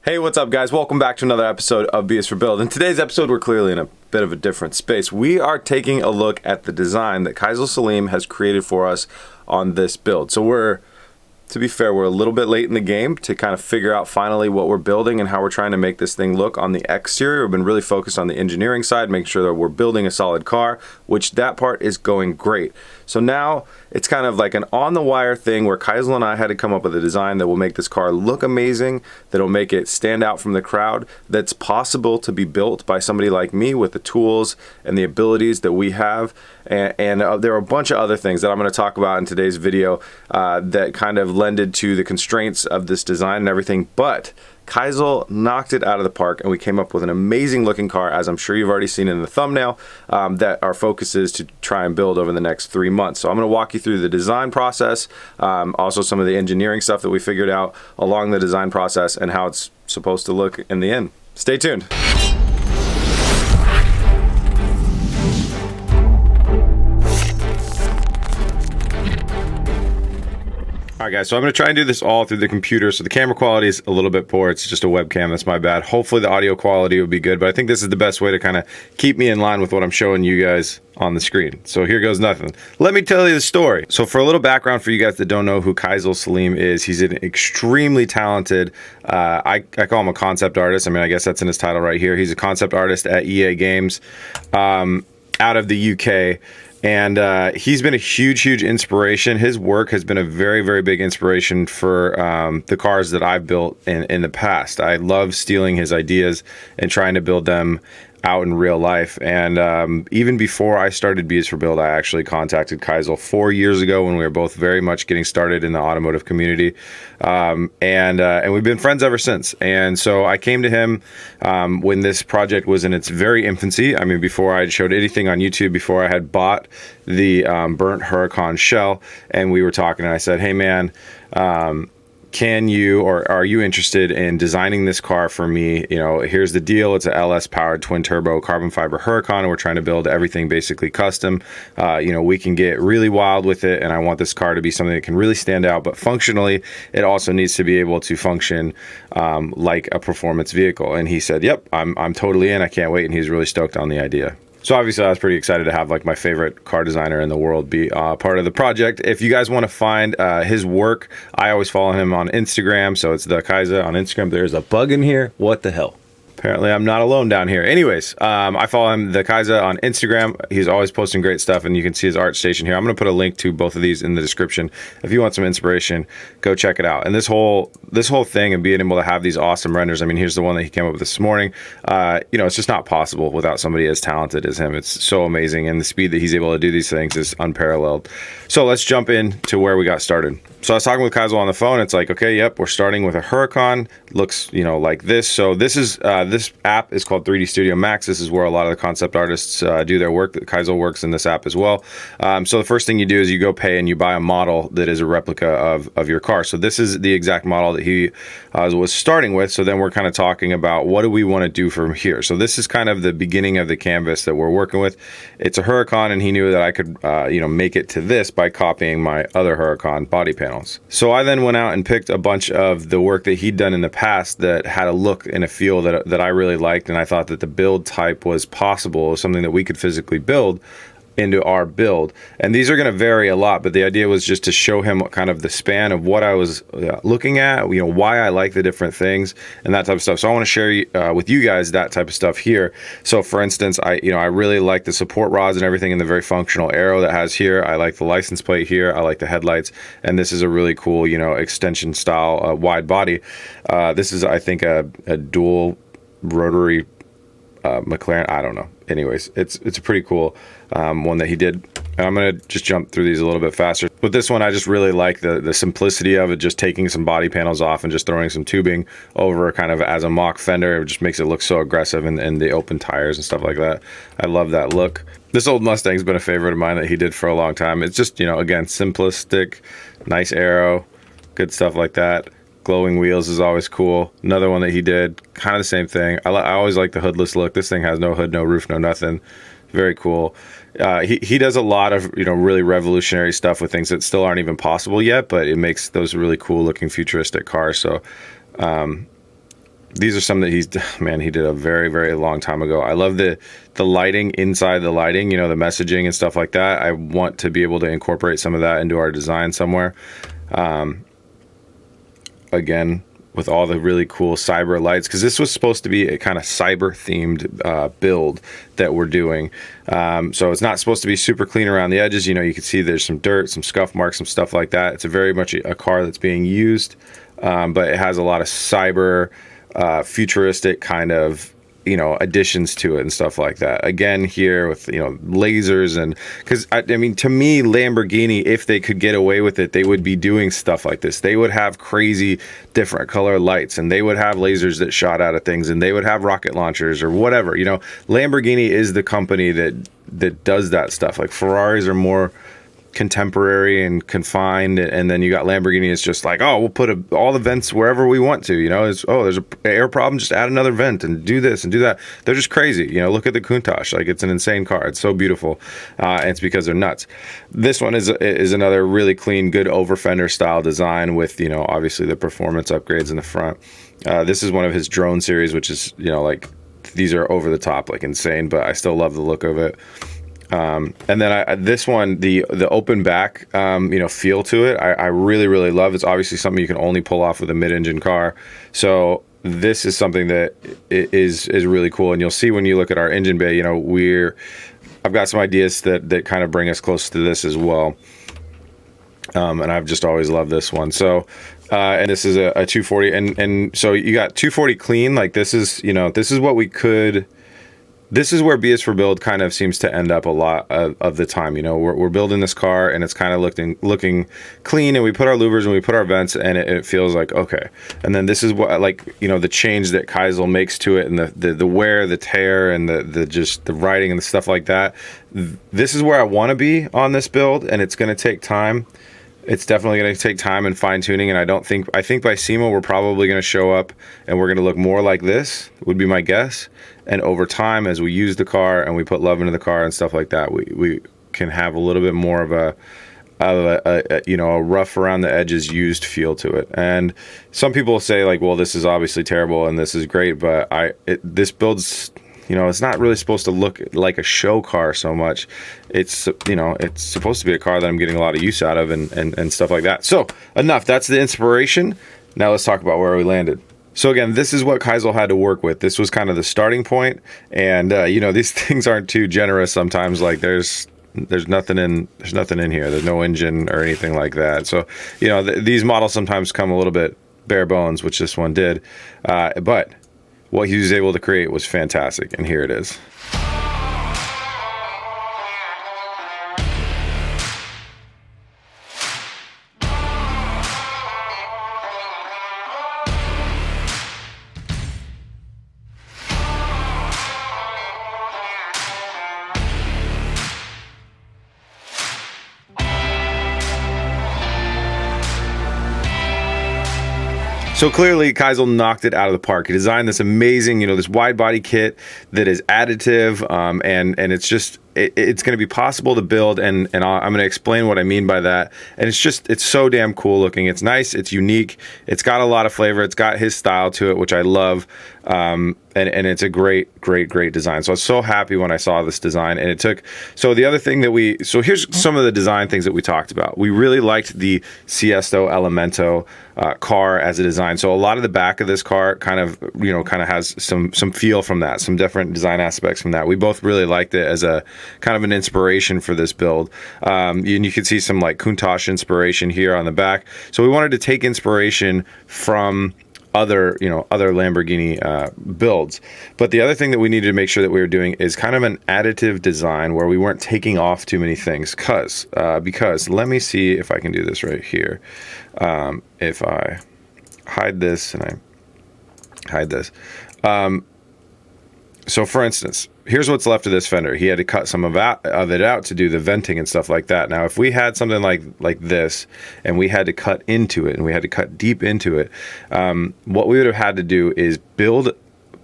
Hey, what's up, guys? Welcome back to another episode of B is for Build. In today's episode, we're clearly in a bit of a different space. We are taking a look at the design that Kaisel Salim has created for us on this build. So to be fair, we're a little bit late in the game to kind of figure out finally what we're building and how we're trying to make this thing look on the exterior. We've been really focused on the engineering side, making sure that we're building a solid car, which that part is going great. So now it's kind of like an on-the-wire thing where Kaisel and I had to come up with a design that will make this car look amazing, that'll make it stand out from the crowd, that's possible to be built by somebody like me with the tools and the abilities that we have. And there are a bunch of other things that I'm going to talk about in today's video that kind of lended to the constraints of this design and everything. But Kaisel knocked it out of the park, and we came up with an amazing looking car, as I'm sure you've already seen in the thumbnail, that our focus is to try and build over the next 3 months. So I'm going to walk you through the design process, also some of the engineering stuff that we figured out along the design process and how it's supposed to look in the end. Stay tuned. All right, guys, so I'm going to try and do this all through the computer, so the camera quality is a little bit poor. It's just a webcam. That's my bad. Hopefully the audio quality will be good, but I think this is the best way to kind of keep me in line with what I'm showing you guys on the screen. So here goes nothing. Let me tell you the story. So for a little background for you guys that don't know who Kaisel Salim is, he's an extremely talented, I call him a concept artist. I mean, I guess that's in his title right here. He's a concept artist at EA Games out of the UK. And he's been a huge inspiration. His work has been a very big inspiration for the cars that I've built in the past. I love stealing his ideas and trying to build them out in real life. And even before I started B is for Build, I actually contacted Kaisel 4 years ago when we were both very much getting started in the automotive community. And we've been friends ever since. And so I came to him when this project was in its very infancy. I mean, before I showed anything on YouTube, before I had bought the burnt Huracan shell, and we were talking, and I said, hey man, can you, or are you interested in designing this car for me? You know, here's the deal. It's a LS powered twin turbo carbon fiber Huracan, and we're trying to build everything basically custom. You know, we can get really wild with it, and I want this car to be something that can really stand out, but functionally, it also needs to be able to function like a performance vehicle. And he said, yep, I'm totally in. I can't wait. And he's really stoked on the idea. So obviously I was pretty excited to have like my favorite car designer in the world be part of the project. If you guys want to find his work, I always follow him on Instagram. So it's the Kaisel on Instagram. There's a bug in here. What the hell? Apparently I'm not alone down here. Anyways, I follow him, the Kaisel, on Instagram. He's always posting great stuff, and you can see his art station here. I'm going to put a link to both of these in the description. If you want some inspiration, go check it out. And this whole thing and being able to have these awesome renders, I mean, here's the one that he came up with this morning. You know, it's just not possible without somebody as talented as him. It's so amazing, and the speed that he's able to do these things is unparalleled. So let's jump into where we got started. So I was talking with Kaisel on the phone. It's like, okay, yep, we're starting with a Huracan. Looks, you know, like this. So this is this app is called 3D Studio Max. This is where a lot of the concept artists do their work. Kaisel works in this app as well. So the first thing you do is you go pay and you buy a model that is a replica of your car. So this is the exact model that he was starting with. So then we're kind of talking about what do we want to do from here. So this is kind of the beginning of the canvas that we're working with. It's a Huracan, and he knew that I could, you know, make it to this by copying my other Huracan body panel. So I then went out and picked a bunch of the work that he'd done in the past that had a look and a feel that I really liked, and I thought that the build type was possible, something that we could physically build into our build. And these are going to vary a lot, but the idea was just to show him what kind of the span of what I was looking at, you know, why I like the different things and that type of stuff. So I want to share with you guys that type of stuff here. So for instance, I really like the support rods and everything in the very functional arrow that has here. I like the license plate here. I like the headlights, and this is a really cool, you know, extension style wide body. This is, I think, a dual rotary McLaren. I don't know. Anyways, it's a pretty cool one that he did. And I'm going to just jump through these a little bit faster. With this one, I just really like the simplicity of it, just taking some body panels off and just throwing some tubing over kind of as a mock fender. It just makes it look so aggressive, and the open tires and stuff like that. I love that look. This old Mustang's been a favorite of mine that he did for a long time. It's just, you know, again, simplistic, nice arrow, good stuff like that. Glowing wheels is always cool. Another one that he did, kind of the same thing. I always like the hoodless look. This thing has no hood, no roof, no nothing. Very cool. He does a lot of, you know, really revolutionary stuff with things that still aren't even possible yet, but it makes those really cool looking futuristic cars. So these are some that he did a very, very long time ago. I love the lighting inside the lighting, the messaging and stuff like that. I want to be able to incorporate some of that into our design somewhere. Again, with all the really cool cyber lights, because this was supposed to be a kind of cyber themed build that we're doing. So it's not supposed to be super clean around the edges. You can see there's some dirt, some scuff marks, some stuff like that. It's a very much a car that's being used, but it has a lot of cyber, futuristic kind of additions to it and stuff like that. Again, here with lasers, and because I mean, to me, Lamborghini, if they could get away with it, they would be doing stuff like this. They would have crazy different color lights, and they would have lasers that shot out of things, and they would have rocket launchers or whatever. Lamborghini is the company that does that stuff. Like Ferraris are more contemporary and confined, and then you got Lamborghini. It's just like, we'll put all the vents wherever we want to. There's an air problem, just add another vent and do this and do that. They're just crazy. Look at the Countach. Like, it's an insane car. It's so beautiful, and it's because they're nuts. This one is another really clean, good over fender style design with obviously the performance upgrades in the front. This is one of his drone series, which is like, these are over the top, like insane, but I still love the look of it. And then this one, the open back, feel to it, I really, really love. It's obviously something you can only pull off with a mid-engine car. So this is something that is really cool. And you'll see when you look at our engine bay, I've got some ideas that kind of bring us close to this as well. And I've just always loved this one. So, and this is a 240, and so you got 240 clean. Like, this is, this is what we could. This is where BS for Build kind of seems to end up a lot of the time. We're building this car, and it's kind of looking clean, and we put our louvers and we put our vents, and it feels like, okay. And then this is what, the change that Keisel makes to it, and the wear, the tear, and the writing and the stuff like that. This is where I want to be on this build, and it's going to take time. It's definitely going to take time and fine tuning, and I think by SEMA we're probably going to show up and we're going to look more like this, would be my guess. And over time, as we use the car and we put love into the car and stuff like that, we can have a little bit more of a rough around the edges used feel to it. And some people say, like, well, this is obviously terrible and this is great, but this builds, it's not really supposed to look like a show car so much. It's, it's supposed to be a car that I'm getting a lot of use out of and stuff like that. So enough. That's the inspiration. Now let's talk about where we landed. So again, this is what Keisel had to work with. This was kind of the starting point. And, these things aren't too generous sometimes. Like, there's nothing in here. There's no engine or anything like that. So, these models sometimes come a little bit bare bones, which this one did. But what he was able to create was fantastic, and here it is. So clearly, Keisel knocked it out of the park. He designed this amazing, this wide body kit that is additive, and it's just, it's going to be possible to build, and I'm going to explain what I mean by that. And it's so damn cool looking. It's nice. It's unique. It's got a lot of flavor. It's got his style to it, which I love. And it's a great design. So I was so happy when I saw this design, and the other thing that here's some of the design things that we talked about. We really liked the Siesto Elemento car as a design. So a lot of the back of this car kind of has some feel from that, some different design aspects from that. We both really liked it as a kind of an inspiration for this build. And you can see some like Countach inspiration here on the back. So we wanted to take inspiration from other Lamborghini builds. But the other thing that we needed to make sure that we were doing is kind of an additive design where we weren't taking off too many things. Because let me see if I can do this right here. If I hide this and I hide this. So for instance, here's what's left of this fender. He had to cut some of it out to do the venting and stuff like that. Now, if we had something like this, and we had to cut into it, and we had to cut deep into it, what we would have had to do is build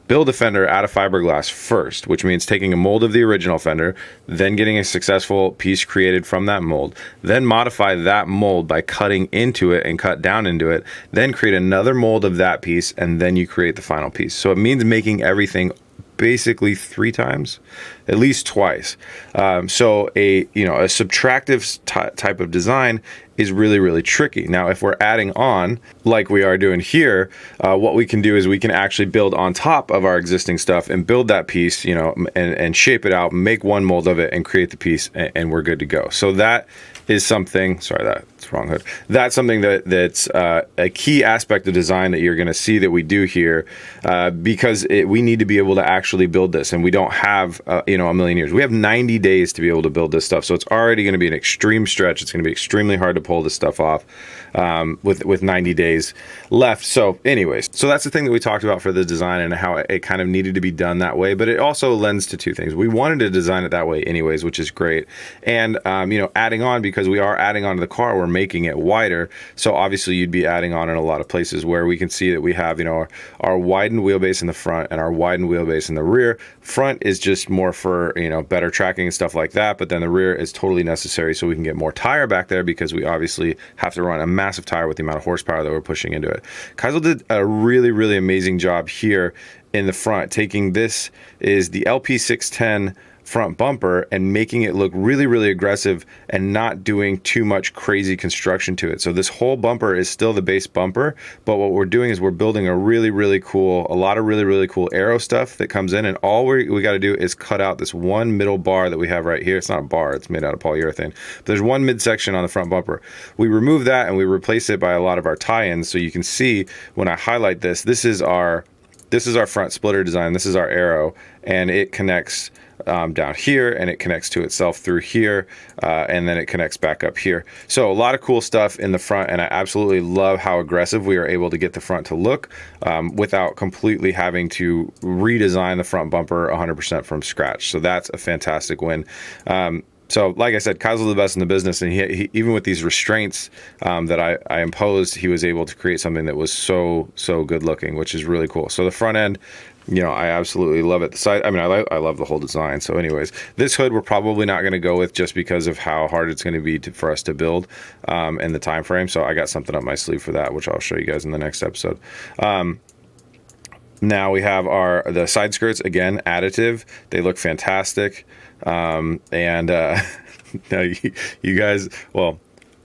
build a fender out of fiberglass first, which means taking a mold of the original fender, then getting a successful piece created from that mold, then modify that mold by cutting into it and cut down into it, then create another mold of that piece, and then you create the final piece. So it means making everything basically 3 times, at least twice. So a subtractive type of design is really, really tricky. Now, if we're adding on, like we are doing here, what we can do is we can actually build on top of our existing stuff and build that piece, and shape it out, make one mold of it and create the piece, and we're good to go. So that is something, sorry, that's wrong hood. That's something that's a key aspect of design that you're gonna see that we do here, because we need to be able to actually build this, and we don't have, a million years. We have 90 days to be able to build this stuff. So it's already gonna be an extreme stretch. It's gonna be extremely hard to pull this stuff off with 90 days left. So anyways, so that's the thing that we talked about for the design and how it kind of needed to be done that way, but it also lends to 2 things. We wanted to design it that way anyways, which is great. And, adding on, because we are adding on to the car, we're making it wider. So obviously you'd be adding on in a lot of places where we can see that we have, our widened wheelbase in the front and our widened wheelbase in the rear. Front is just more for, better tracking and stuff like that. But then the rear is totally necessary so we can get more tire back there, because we obviously have to run a massive tire with the amount of horsepower that we're pushing into it. Kaisel did a really, really amazing job here in the front. This is the LP610 front bumper and making it look really, really aggressive and not doing too much crazy construction to it. So this whole bumper is still the base bumper, but what we're doing is we're building a lot of really, really cool aero stuff that comes in, and all we got to do is cut out this one middle bar that we have right here. It's not a bar, it's made out of polyurethane, but there's one midsection on the front bumper. We remove that and we replace it by a lot of our tie-ins. So you can see when I highlight this is our front splitter design. This is our aero, and it connects down here, and it connects to itself through here, and then it connects back up here. So a lot of cool stuff in the front, and I absolutely love how aggressive we are able to get the front to look without completely having to redesign the front bumper 100% from scratch. So that's a fantastic win. So like I said, Kaisel's the best in the business, and he even with these restraints that I imposed, he was able to create something that was so good looking, which is really cool. So the front end, I absolutely love it. The side, I love the whole design. So anyways, this hood we're probably not going to go with just because of how hard it's going to be for us to build and the time frame. So I got something up my sleeve for that, which I'll show you guys in the next episode. Now we have the side skirts, again, additive. They look fantastic. Now you guys, well,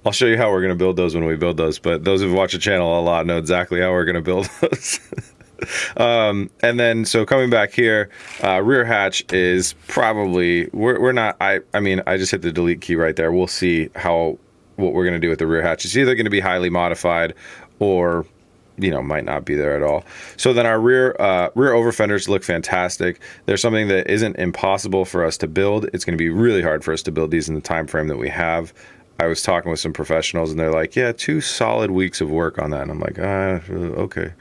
I'll show you how we're going to build those when we build those, but those who've watched the channel a lot know exactly how we're going to build those. And then, so coming back here, rear hatch is probably, we're not, I just hit the delete key right there. We'll see what we're going to do with the rear hatch. It's either going to be highly modified or might not be there at all. So then our rear over fenders look fantastic. There's something that isn't impossible for us to build. It's going to be really hard for us to build these in the time frame that we have. I was talking with some professionals and they're like, yeah, 2 solid weeks of work on that. And I'm like, okay.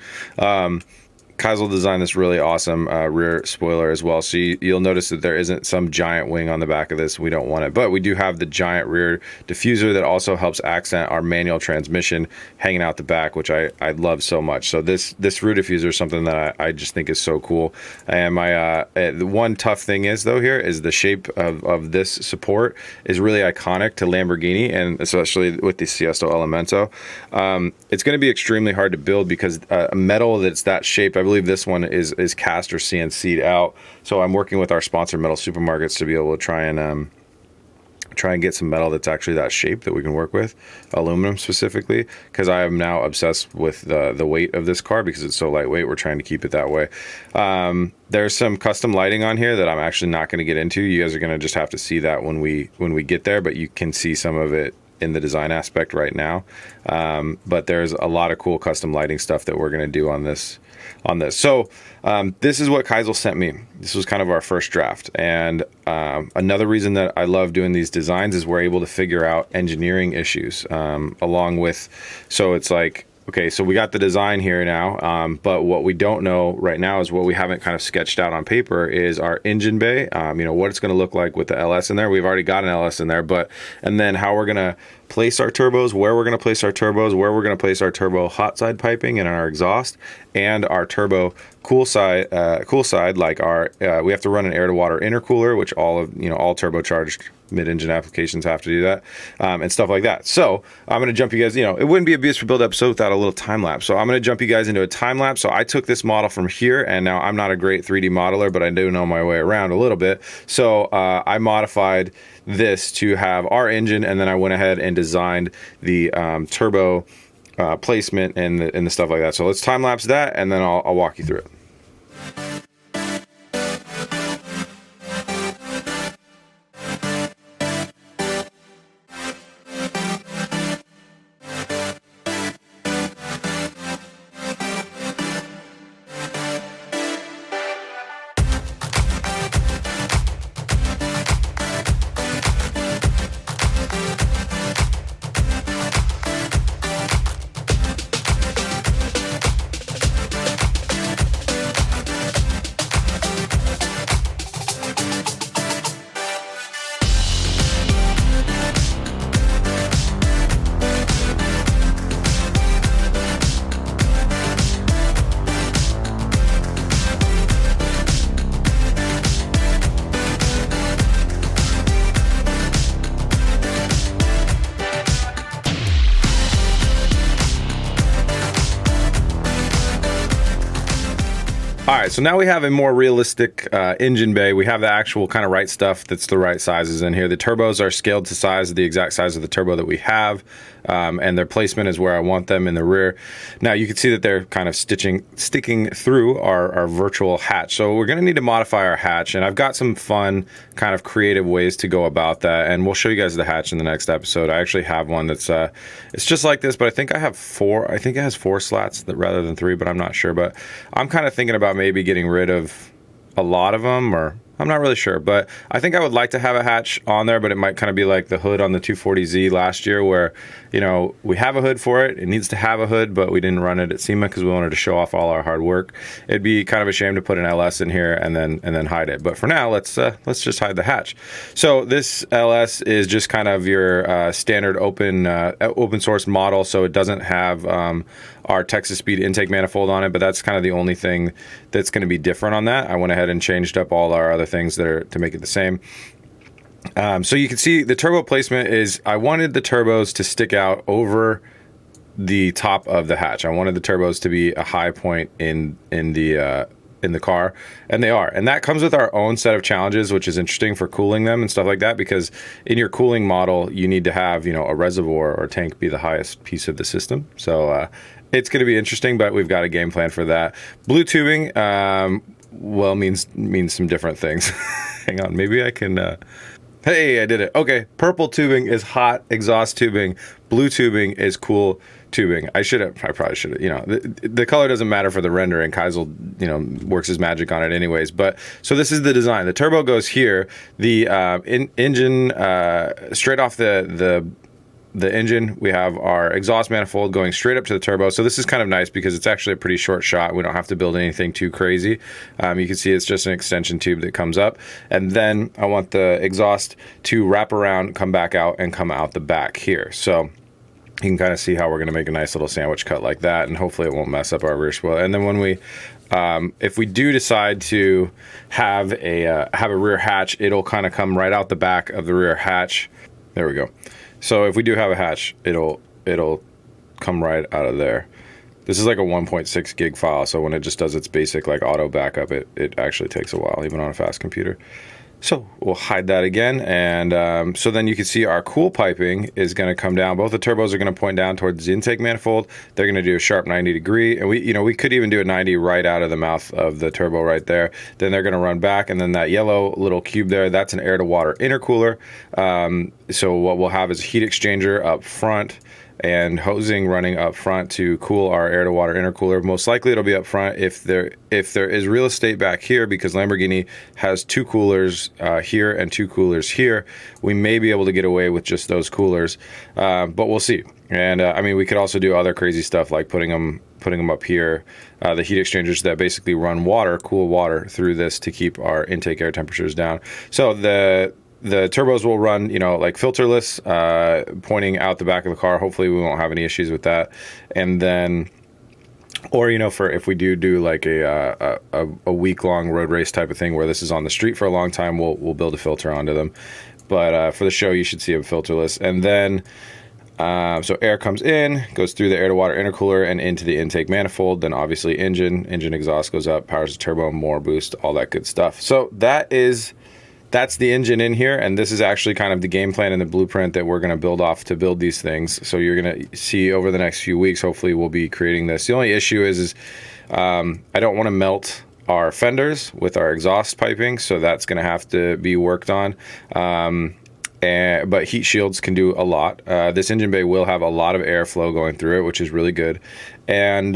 Kaisel designed this really awesome rear spoiler as well. So you'll notice that there isn't some giant wing on the back of this. We don't want it, but we do have the giant rear diffuser that also helps accent our manual transmission hanging out the back, which I love so much. So this rear diffuser is something that I just think is so cool. And the one tough thing is the shape of this support is really iconic to Lamborghini, and especially with the Sesto Elemento. It's going to be extremely hard to build because a metal that's that shape, I believe this one is cast or CNC'd out. So I'm working with our sponsor Metal Supermarkets to be able to try and get some metal that's actually that shape that we can work with, aluminum specifically, because I am now obsessed with the weight of this car because it's so lightweight. We're trying to keep it that way. There's some custom lighting on here that I'm actually not going to get into. You guys are going to just have to see that when we get there, but you can see some of it in the design aspect right now. But there's a lot of cool custom lighting stuff that we're going to do on this. So this is what Kaisel sent me. This was kind of our first draft. And another reason that I love doing these designs is we're able to figure out engineering issues along with, so it's like, okay, so we got the design here now, but what we don't know right now is what we haven't kind of sketched out on paper is our engine bay, what it's going to look like with the LS in there. We've already got an LS in there, and then how we're going to place our turbos, where we're going to place our turbos, where we're going to place our turbo hot side piping and our exhaust, and our turbo cool side. Like our we have to run an air to water intercooler, which all turbocharged mid-engine applications have to do that, and stuff like that. So I'm going to jump you guys, it wouldn't be a BS for Build episode without a little time lapse. So I'm going to jump you guys into a time lapse. So I took this model from here, and now I'm not a great 3D modeler, but I do know my way around a little bit. So I modified this to have our engine, and then I went ahead and designed the turbo placement and the stuff like that. So let's time lapse that, and then I'll walk you through it. All right, so now we have a more realistic engine bay. We have the actual kind of right stuff that's the right sizes in here. The turbos are scaled to size, the exact size of the turbo that we have, and their placement is where I want them in the rear. Now you can see that they're kind of sticking through our virtual hatch. So we're going to need to modify our hatch, and I've got some fun kind of creative ways to go about that, and we'll show you guys the hatch in the next episode. I actually have one that's it's just like this, but I think I have four. I think it has 4 slats rather than 3, but I'm not sure. But I'm kind of thinking about maybe getting rid of a lot of them, or I'm not really sure, but I think I would like to have a hatch on there, but it might kind of be like the hood on the 240Z last year where, we have a hood for it. It needs to have a hood, but we didn't run it at SEMA because we wanted to show off all our hard work. It'd be kind of a shame to put an LS in here and then hide it. But for now, let's just hide the hatch. So this LS is just kind of your standard open source model, so it doesn't have our Texas Speed intake manifold on it, but that's kind of the only thing that's going to be different on that. I went ahead and changed up all our other things to make it the same. So you can see the turbo placement is, I wanted the turbos to stick out over the top of the hatch. I wanted the turbos to be a high point in the car, and they are. And that comes with our own set of challenges, which is interesting for cooling them and stuff like that, because in your cooling model, you need to have, a reservoir or tank be the highest piece of the system. So it's going to be interesting, but we've got a game plan for that. Blue tubing, means some different things. Hang on, maybe I can... Hey, I did it. Okay, purple tubing is hot exhaust tubing. Blue tubing is cool tubing. I probably should have, the color doesn't matter for the rendering. Kaizel, works his magic on it anyways. But so this is the design. The turbo goes here. The engine, straight off the engine, we have our exhaust manifold going straight up to the turbo. So this is kind of nice because it's actually a pretty short shot. We don't have to build anything too crazy. You can see it's just an extension tube that comes up. And then I want the exhaust to wrap around, come back out, and come out the back here. So you can kind of see how we're going to make a nice little sandwich cut like that, and hopefully it won't mess up our rear spoiler. And then when we if we do decide to have a rear hatch, it'll kind of come right out the back of the rear hatch. There we go. So if we do have a hatch, it'll come right out of there. This is like a 1.6 gig file, so when it just does its basic like auto backup, it actually takes a while, even on a fast computer. So we'll hide that again, and so then you can see our cool piping is going to come down. Both the turbos are going to point down towards the intake manifold. They're going to do a sharp 90 degree, and we could even do a 90 right out of the mouth of the turbo right there. Then they're going to run back, and then that yellow little cube there, that's an air to water intercooler. So what we'll have is a heat exchanger up front and hosing running up front to cool our air to water intercooler. Most likely it'll be up front if there is real estate back here, because Lamborghini has 2 coolers here and 2 coolers here. We may be able to get away with just those coolers, but we'll see. And we could also do other crazy stuff like putting them up here, the heat exchangers that basically run cool water through this to keep our intake air temperatures down. So the turbos will run, you know, like filterless, pointing out the back of the car. Hopefully we won't have any issues with that. And then, or, you know, for if we do like a week-long road race type of thing where this is on the street for a long time, we'll build a filter onto them. But for the show, you should see them filterless. And then, so air comes in, goes through the air-to-water intercooler and into the intake manifold. Then obviously engine exhaust goes up, powers the turbo, more boost, all that good stuff. So that's the engine in here, and this is actually kind of the game plan and the blueprint that we're going to build off to build these things. So you're going to see over the next few weeks, hopefully we'll be creating this. The only issue is I don't want to melt our fenders with our exhaust piping, so that's going to have to be worked on. But heat shields can do a lot. This engine bay will have a lot of airflow going through it, which is really good. And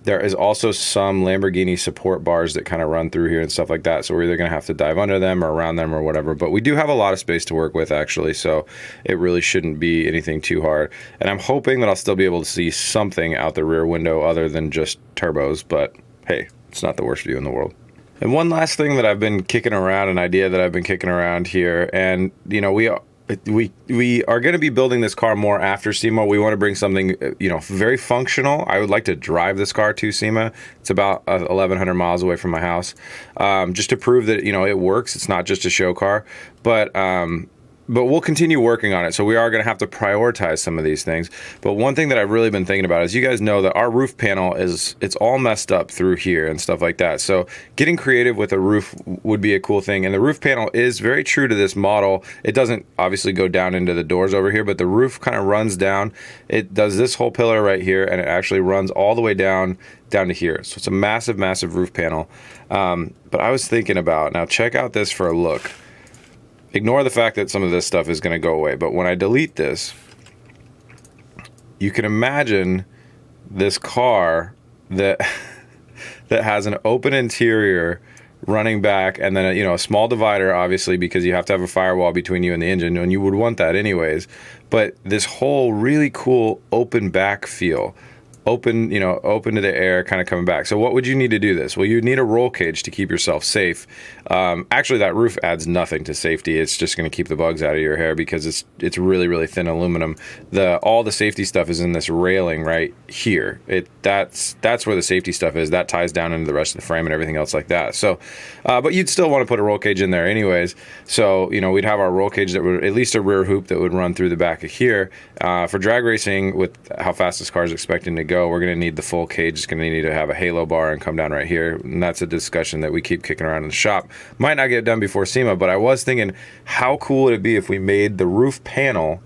there is also some Lamborghini support bars that kind of run through here and stuff like that. So we're either going to have to dive under them or around them or whatever. But we do have a lot of space to work with, actually. So it really shouldn't be anything too hard. And I'm hoping that I'll still be able to see something out the rear window other than just turbos. But hey, it's not the worst view in the world. And one last thing that I've been kicking around, an idea that I've been kicking around here, and you know, we are going to be building this car more after SEMA. We want to bring something, you know, very functional. I would like to drive this car to SEMA. It's about 1,100 miles away from my house, just to prove that, you know, it works. It's not just a show car, but we'll continue working on it. So we are going to have to prioritize some of these things. But one thing that I've really been thinking about is, you guys know that our roof panel it's all messed up through here and stuff like that. So getting creative with a roof would be a cool thing. And the roof panel is very true to this model. It doesn't obviously go down into the doors over here, but the roof kind of runs down. It does this whole pillar right here, and it actually runs all the way down to here. So it's a massive, massive roof panel. But I was thinking about, now check out this for a look. Ignore the fact that some of this stuff is going to go away, but when I delete this, you can imagine this car that that has an open interior running back, and then a small divider, obviously, because you have to have a firewall between you and the engine, and you would want that anyways. But this whole really cool open back feel. Open to the air, kind of coming back. So what would you need to do this? Well, you need a roll cage to keep yourself safe. Actually, that roof adds nothing to safety. It's just going to keep the bugs out of your hair because it's really, really thin aluminum. All the safety stuff is in this railing right here. That's where the safety stuff is. That ties down into the rest of the frame and everything else like that. So, but you'd still want to put a roll cage in there anyways. So, we'd have our roll cage that would, at least a rear hoop that would run through the back of here. For drag racing, with how fast this car is expecting to go, we're going to need the full cage. It's going to need to have a halo bar and come down right here. And that's a discussion that we keep kicking around in the shop. Might not get done before SEMA, but I was thinking, how cool would it be if we made the roof panel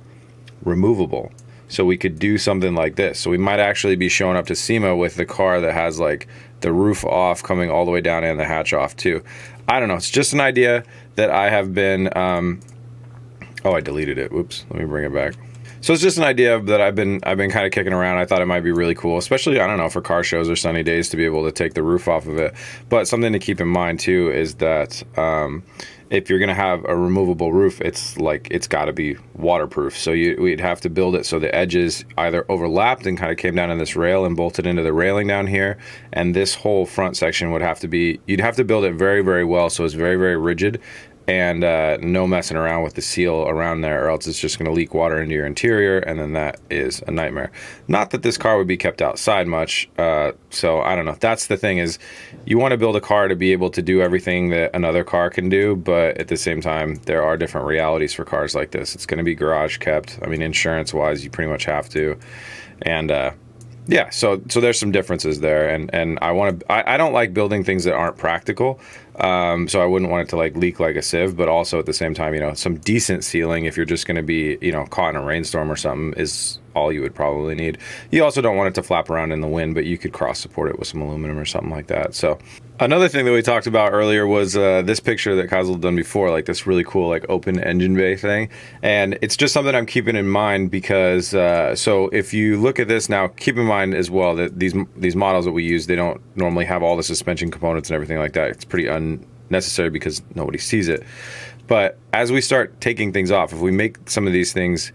removable? So we could do something like this. So we might actually be showing up to SEMA with the car that has like the roof off, coming all the way down, and the hatch off too. I don't know. It's just an idea that I have been... oh, I deleted it. Whoops. Let me bring it back. So it's just an idea that I've been kind of kicking around. I thought it might be really cool, especially, I don't know, for car shows or sunny days, to be able to take the roof off of it. But something to keep in mind too is that if you're going to have a removable roof, it's got to be waterproof. So we'd have to build it so the edges either overlapped and kind of came down in this rail and bolted into the railing down here. And this whole front section would have to be, you'd have to build it very, very well so it's very, very rigid. And no messing around with the seal around there, or else it's just going to leak water into your interior, and then that is a nightmare. Not that this car would be kept outside much, so I don't know. That's the thing, is you want to build a car to be able to do everything that another car can do, but at the same time, there are different realities for cars like this. It's going to be garage kept. I mean, insurance-wise, you pretty much have to. And yeah, so there's some differences there, and I don't like building things that aren't practical. So I wouldn't want it to like leak like a sieve, but also at the same time, some decent sealing, if you're just going to be, caught in a rainstorm or something, is all you would probably need. You also don't want it to flap around in the wind, but you could cross support it with some aluminum or something like that. So another thing that we talked about earlier was this picture that Kazel done before, like this really cool like open engine bay thing. And it's just something I'm keeping in mind because so if you look at this now, keep in mind as well that these models that we use, they don't normally have all the suspension components and everything like that. It's pretty unnecessary because nobody sees it. But as we start taking things off, if we make some of these things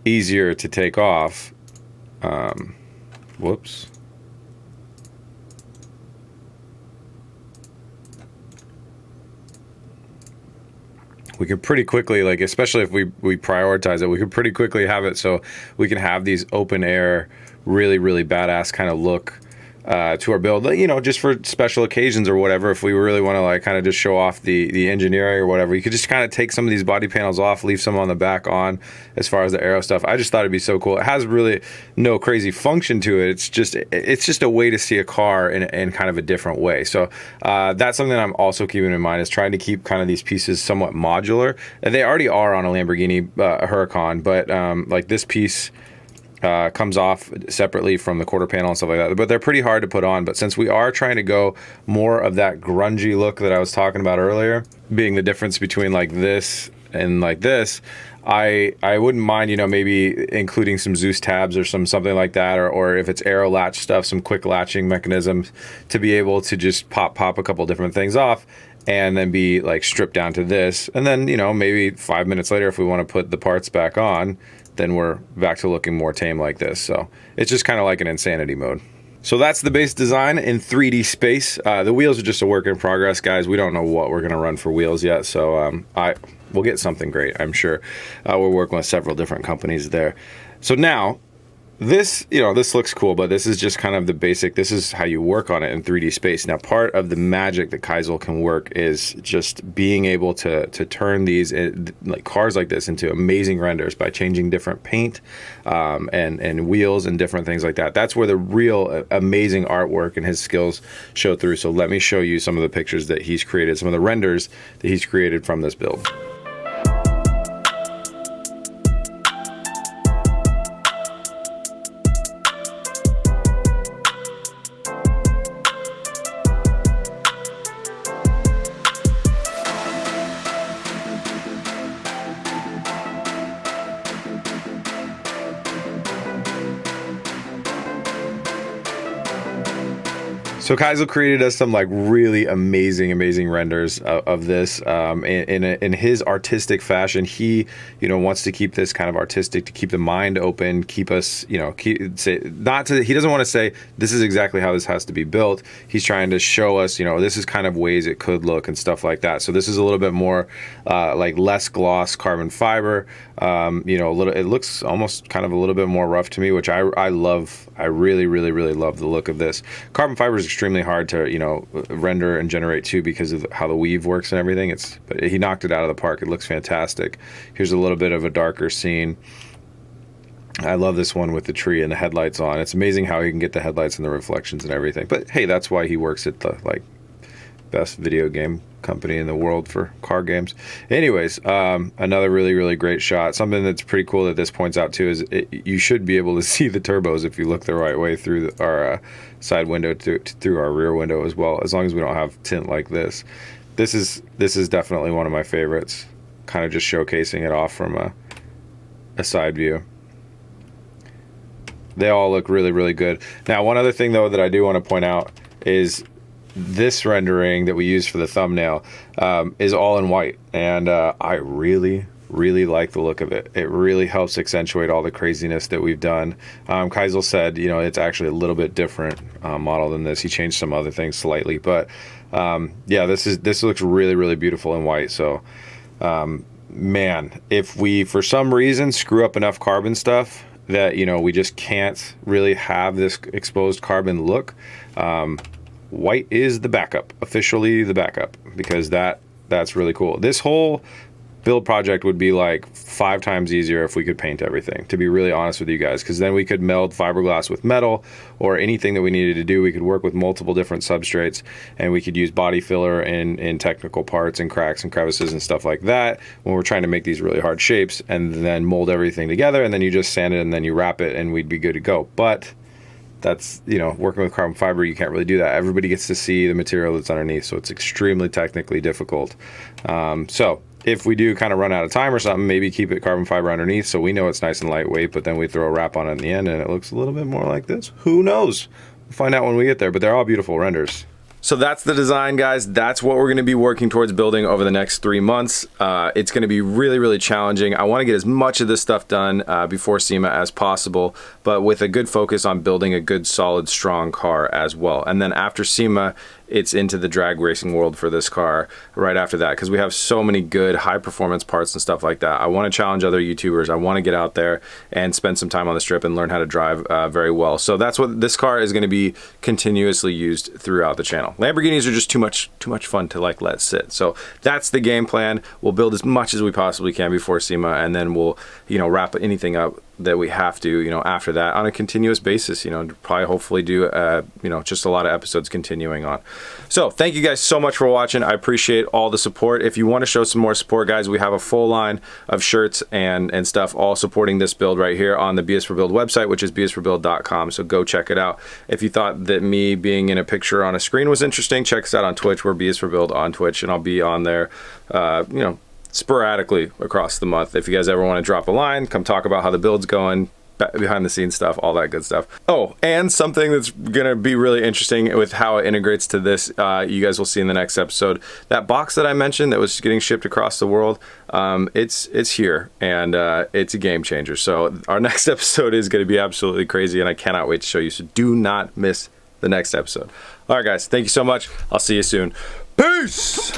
easier to take off, whoops. we can pretty quickly, like, especially if we prioritize it, we could pretty quickly have it so we can have these open air, really, really badass kind of look to our build, you know, just for special occasions or whatever. If we really want to like kind of just show off the engineering or whatever, you could just kind of take some of these body panels off, leave some on the back on as far as the aero stuff. I just thought it'd be so cool. It has really no crazy function to it. It's just a way to see a car in kind of a different way. So that's something that I'm also keeping in mind, is trying to keep kind of these pieces somewhat modular. And they already are on a Lamborghini Huracan, but like this piece comes off separately from the quarter panel and stuff like that, but they're pretty hard to put on. But since we are trying to go more of that grungy look that I was talking about earlier, being the difference between like this and like this, I wouldn't mind, you know, maybe including some Zeus tabs or something like that, or if it's aero latch stuff, some quick latching mechanisms to be able to just pop a couple different things off and then be like stripped down to this. And then, you know, maybe 5 minutes later, if we want to put the parts back on, then we're back to looking more tame like this. So it's just kind of like an insanity mode. So that's the base design in 3D space. The wheels are just a work in progress, guys. We don't know what we're going to run for wheels yet. So we'll get something great, I'm sure. We're working with several different companies there. So now, this, you know, this looks cool, but this is just kind of the basic. This is how you work on it in 3D space. Now, part of the magic that Keisel can work is just being able to turn these like cars like this into amazing renders by changing different paint and wheels and different things like that. That's where the real amazing artwork and his skills show through. So let me show you some of the pictures that he's created, some of the renders that he's created from this build. So Keisel created us some like really amazing renders of this in his artistic fashion. He, you know, wants to keep this kind of artistic, to keep the mind open, keep us, you know, he doesn't want to say this is exactly how this has to be built. He's trying to show us, you know, this is kind of ways it could look and stuff like that. So this is a little bit more like less gloss carbon fiber. You know, it looks almost kind of a little bit more rough to me, which I love. I really love the look of this. Carbon fiber is extremely hard to, you know, render and generate too, because of how the weave works and everything. But he knocked it out of the park. It looks fantastic. Here's a little bit of a darker scene. I love this one with the tree and the headlights on. It's amazing how he can get the headlights and the reflections and everything. But hey, that's why he works at the like best video game company in the world for car games. Anyways, another really great shot. Something that's pretty cool that this points out too is you should be able to see the turbos if you look the right way through our side window through our rear window as well, as long as we don't have tint like this. This is definitely one of my favorites, kind of just showcasing it off from a side view. They all look really good. Now, one other thing though that I do want to point out is this rendering that we use for the thumbnail is all in white, and I really like the look of it. It really helps accentuate all the craziness that we've done. Keisel said, you know, it's actually a little bit different model than this. He changed some other things slightly, but yeah, this looks really beautiful in white. So man, if we for some reason screw up enough carbon stuff that, you know, we just can't really have this exposed carbon look, white is the backup, officially the backup, because that's really cool. This whole build project would be like 5 times easier if we could paint everything, to be really honest with you guys, because then we could meld fiberglass with metal or anything that we needed to do. We could work with multiple different substrates, and we could use body filler in technical parts and cracks and crevices and stuff like that when we're trying to make these really hard shapes, and then mold everything together, and then you just sand it and then you wrap it and we'd be good to go. But that's, you know, working with carbon fiber, you can't really do that. Everybody gets to see the material that's underneath, so it's extremely technically difficult. So if we do kind of run out of time or something, maybe keep it carbon fiber underneath so we know it's nice and lightweight, but then we throw a wrap on it in the end and it looks a little bit more like this. Who knows? We'll find out when we get there, but they're all beautiful renders. So that's the design, guys. That's what we're going to be working towards building over the next 3 months. It's going to be really challenging. I want to get as much of this stuff done before SEMA as possible, but with a good focus on building a good, solid, strong car as well. And then after SEMA, it's into the drag racing world for this car right after that, because we have so many good high performance parts and stuff like that. I want to challenge other YouTubers. I want to get out there and spend some time on the strip and learn how to drive very well. So that's what this car is going to be continuously used throughout the channel. Lamborghinis are just too much fun to like let sit. So that's the game plan. We'll build as much as we possibly can before SEMA, and then we'll, you know, wrap anything up that we have to, you know, after that on a continuous basis, you know, probably hopefully do, you know, just a lot of episodes continuing on. So thank you guys so much for watching. I appreciate all the support. If you want to show some more support, guys, we have a full line of shirts and stuff all supporting this build right here on the BS for Build website, which is bsforbuild.com. So go check it out. If you thought that me being in a picture on a screen was interesting, check us out on Twitch. We're BS for Build on Twitch, and I'll be on there, you know, sporadically across the month. If you guys ever want to drop a line, come talk about how the build's going, behind the scenes stuff, all that good stuff. Oh, and something that's gonna be really interesting with how it integrates to this, you guys will see in the next episode. That box that I mentioned that was getting shipped across the world, it's here, and it's a game changer. So our next episode is gonna be absolutely crazy, and I cannot wait to show you. So do not miss the next episode. All right, guys, thank you so much. I'll see you soon. Peace.